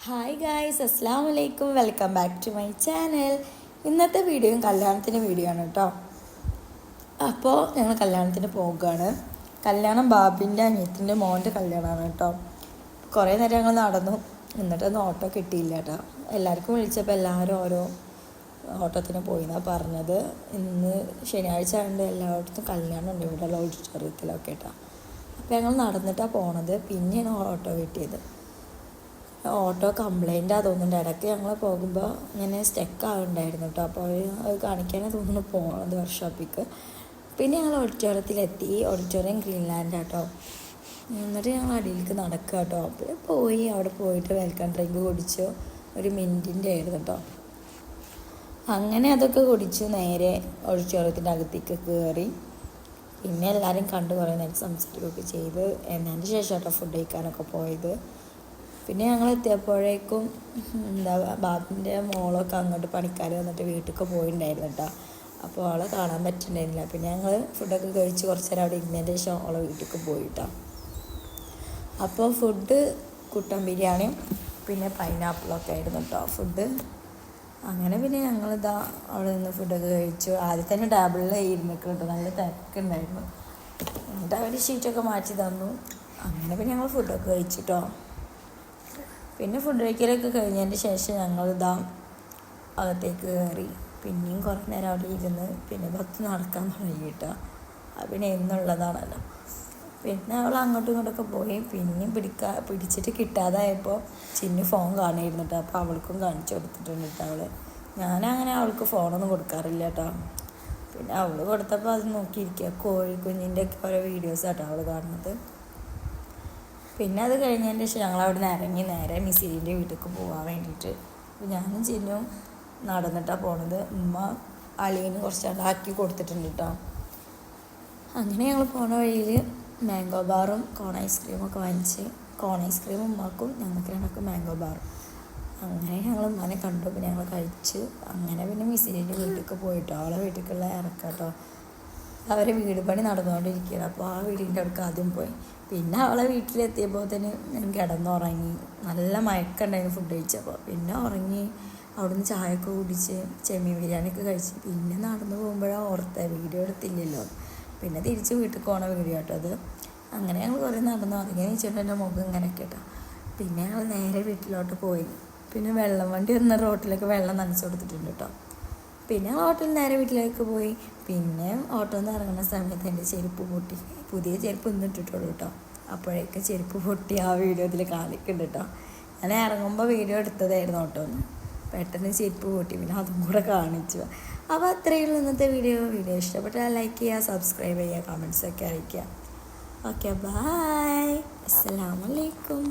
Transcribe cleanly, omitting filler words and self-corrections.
Hi guys, അസ്സാം വലൈക്കും. Welcome back to my channel. ഇന്നത്തെ വീഡിയോയും കല്യാണത്തിൻ്റെ വീഡിയോ ആണ് കേട്ടോ. അപ്പോൾ ഞങ്ങൾ കല്യാണത്തിന് പോകുകയാണ്. കല്യാണം ബാബിൻ്റെ അനിയത്തിൻ്റെ മോൻ്റെ കല്യാണമാണ് കേട്ടോ. കുറേ നേരം ഞങ്ങൾ നടന്നു, എന്നിട്ടൊന്നും ഓട്ടോ കിട്ടിയില്ല കേട്ടോ. എല്ലാവർക്കും വിളിച്ചപ്പോൾ എല്ലാവരും ഓരോ ഓട്ടത്തിന് പോയി എന്നാണ് പറഞ്ഞത്. ഇന്ന് ശനിയാഴ്ച ആയതുകൊണ്ട് എല്ലായിടത്തും കല്യാണം ഉണ്ട് ഇവിടെ ഓഡിറ്റോറിയത്തിലൊക്കെ കേട്ടോ. അപ്പോൾ ഞങ്ങൾ നടന്നിട്ടാണ് പോണത്. പിന്നെയാണ് ഓട്ടോ കിട്ടിയത്. ഓട്ടോ കംപ്ലൈൻ്റ് തോന്നുന്നുണ്ട്. ഇടയ്ക്ക് ഞങ്ങൾ പോകുമ്പോൾ ഇങ്ങനെ സ്റ്റക്ക് ആവുന്നുണ്ടായിരുന്നു കേട്ടോ. അപ്പോൾ അത് കാണിക്കാനേ തോന്നുന്നു പോകണത് വർക്ക്ഷോപ്പിക്ക്. പിന്നെ ഞങ്ങൾ ഓഡിറ്റോറിയത്തിലെത്തി. ഓഡിറ്റോറിയം ഗ്രീൻലാൻഡ് കേട്ടോ. എന്നിട്ട് ഞങ്ങൾ അടിയിലേക്ക് നടക്കുക കേട്ടോ. അപ്പോൾ പോയി അവിടെ പോയിട്ട് വെൽക്കം ഡ്രിങ്ക് കുടിച്ചു. ഒരു മിൻറ്റിൻ്റെ ആയിരുന്നു കേട്ടോ. അങ്ങനെ അതൊക്കെ കുടിച്ച് നേരെ ഓഡിറ്റോറിയത്തിൻ്റെ അകത്തേക്ക് കയറി. പിന്നെ എല്ലാവരും കണ്ടു കുറേ നേരം സംസാരിക്കുകയൊക്കെ ചെയ്ത് എന്നതിന് ശേഷം കേട്ടോ ഫുഡ് കഴിക്കാനൊക്കെ പോയത്. പിന്നെ ഞങ്ങൾ എത്തിയപ്പോഴേക്കും ബാബിൻ്റെ മോളൊക്കെ അങ്ങോട്ട് പണിക്കാർ വന്നിട്ട് വീട്ടിലേക്ക് പോയിട്ടുണ്ടായിരുന്നു കേട്ടോ. അപ്പോൾ അവളെ കാണാൻ പറ്റുന്നുണ്ടായിരുന്നില്ല. പിന്നെ ഞങ്ങൾ ഫുഡൊക്കെ കഴിച്ച് കുറച്ച് നേരം അവിടെ ഇരുന്നതിൻ്റെ ശേഷം അവളെ വീട്ടിലേക്ക് പോയിട്ടോ. അപ്പോൾ ഫുഡ് കുട്ടൻ ബിരിയാണിയും പിന്നെ പൈനാപ്പിളൊക്കെ ആയിരുന്നു കേട്ടോ ഫുഡ്. അങ്ങനെ പിന്നെ ഞങ്ങളിതാ അവിടെ നിന്ന് ഫുഡൊക്കെ കഴിച്ചു. ആദ്യം തന്നെ ടേബിളിൽ ഇരുന്നിട്ട് കേട്ടോ, നല്ല തിരക്കുണ്ടായിരുന്നു. എന്നിട്ട് അവർ ഷീറ്റൊക്കെ മാറ്റി തന്നു. അങ്ങനെ പിന്നെ ഞങ്ങൾ ഫുഡൊക്കെ കഴിച്ചിട്ടോ. പിന്നെ ഫുഡ് കഴിക്കലൊക്കെ കഴിഞ്ഞതിന് ശേഷം ഞങ്ങളിതാ അകത്തേക്ക് കയറി. പിന്നെയും കുറേ നേരം അവിടെ ഇരുന്ന് പിന്നെ ഭക്തി നടക്കാൻ തുടങ്ങി കേട്ടോ. അത് പിന്നെ എന്നുള്ളതാണല്ലോ. പിന്നെ അവൾ അങ്ങോട്ടും ഇങ്ങോട്ടൊക്കെ പോയി. പിന്നെയും പിടിച്ചിട്ട് കിട്ടാതായപ്പോൾ ചിന്നു ഫോൺ കാണുമായിരുന്നു കേട്ടോ. അപ്പോൾ അവൾക്കും കാണിച്ചു കൊടുത്തിട്ടുണ്ട് കേട്ടോ അവൾ. ഞാനങ്ങനെ അവൾക്ക് ഫോണൊന്നും കൊടുക്കാറില്ല കേട്ടോ. പിന്നെ അവൾ കൊടുത്തപ്പോൾ അത് നോക്കിയിരിക്കുക. കോഴിക്കുഞ്ഞിൻ്റെ ഒക്കെ ഓരോ വീഡിയോസ് കേട്ടോ അവൾ കാണുന്നത്. പിന്നെ അത് കഴിഞ്ഞതിന് ശേഷം ഞങ്ങളവിടെ നിന്ന് ഇറങ്ങി നേരെ മിസ്സിൻ്റെ വീട്ടിലേക്ക് പോകാൻ വേണ്ടിയിട്ട്. അപ്പോൾ ഞാനും ചിന്നും നടന്നിട്ടാണ് പോണത്. ഉമ്മ അളിയന് കുറച്ചാണ്ട് ആക്കി കൊടുത്തിട്ടുണ്ട് കേട്ടോ. അങ്ങനെ ഞങ്ങൾ പോണ വഴിയിൽ മാംഗോ ബാറും കോൺ ഐസ്ക്രീമൊക്കെ വാങ്ങിച്ച്, കോൺ ഐസ്ക്രീമും ഉമ്മാക്കും ഞങ്ങൾക്ക് രണ്ടാക്കും മാംഗോ ബാറും. അങ്ങനെ ഞങ്ങൾ ഉമ്മാനെ കണ്ടു. പിന്നെ ഞങ്ങൾ കഴിച്ച് അങ്ങനെ പിന്നെ മിസ്സിൻ്റെ വീട്ടിലേക്ക് പോയിട്ടോ. അവളെ വീട്ടിലേക്കുള്ള ഇറക്കാട്ടോ. അവരെ വീട് പണി നടന്നുകൊണ്ടിരിക്കുകയാണ്. അപ്പോൾ ആ വീടിൻ്റെ അടുക്ക് ആദ്യം പോയി. പിന്നെ അവളെ വീട്ടിലെത്തിയപ്പോൾ തന്നെ ഞാൻ കിടന്നുറങ്ങി. നല്ല മയക്കുണ്ടായിരുന്നു ഫുഡ് കഴിച്ചപ്പോൾ. പിന്നെ ഉറങ്ങി. അവിടുന്ന് ചായയൊക്കെ കുടിച്ച് ചെമ്മീൻ ബിരിയാണിയൊക്കെ കഴിച്ച് പിന്നെ നടന്നു പോകുമ്പോഴാണ് ഓർത്ത വീഡിയോ എടുത്തില്ലല്ലോ. പിന്നെ തിരിച്ച് വീട്ടിൽ പോകണ വീഡിയോ കേട്ടോ അത്. അങ്ങനെ ഞങ്ങൾ കുറേ നടന്നു. അതിങ്ങനെ വെച്ചിട്ട് എൻ്റെ മുഖം ഇങ്ങനെ കേട്ടോ. പിന്നെ ഞങ്ങൾ നേരെ വീട്ടിലോട്ട് പോയി. പിന്നെ വെള്ളം വണ്ടി വന്ന റോട്ടിലേക്ക് വെള്ളം നനച്ചു കൊടുത്തിട്ടുണ്ട് കേട്ടോ. പിന്നെ ഓട്ടോയിൽ നേരെ വീട്ടിലേക്ക് പോയി. പിന്നെ ഓട്ടോയിൽ നിന്ന് ഇറങ്ങുന്ന സമയത്ത് എൻ്റെ ചെരുപ്പ് പൊട്ടി. പുതിയ ചെരുപ്പ് ഇന്നിട്ടിട്ടുള്ളൂ കേട്ടോ. അപ്പോഴേക്കും ചെരുപ്പ് പൊട്ടി ആ വീഡിയോ ഇതിൽ കാണിക്കുന്നുണ്ട് കേട്ടോ. ഞാൻ ഇറങ്ങുമ്പോൾ വീഡിയോ എടുത്തതായിരുന്നു ഓട്ടോന്ന്. പെട്ടെന്ന് ചെരുപ്പ് പൊട്ടി. പിന്നെ അതും കൂടെ കാണിച്ചു. അപ്പോൾ അത്രയുള്ള ഇന്നത്തെ വീഡിയോ. ഇഷ്ടപ്പെട്ടാൽ ലൈക്ക് ചെയ്യുക, സബ്സ്ക്രൈബ് ചെയ്യുക, കമൻസൊക്കെ അറിയിക്കുക. Okay, bye. അസ്സലാമു അലൈക്കും.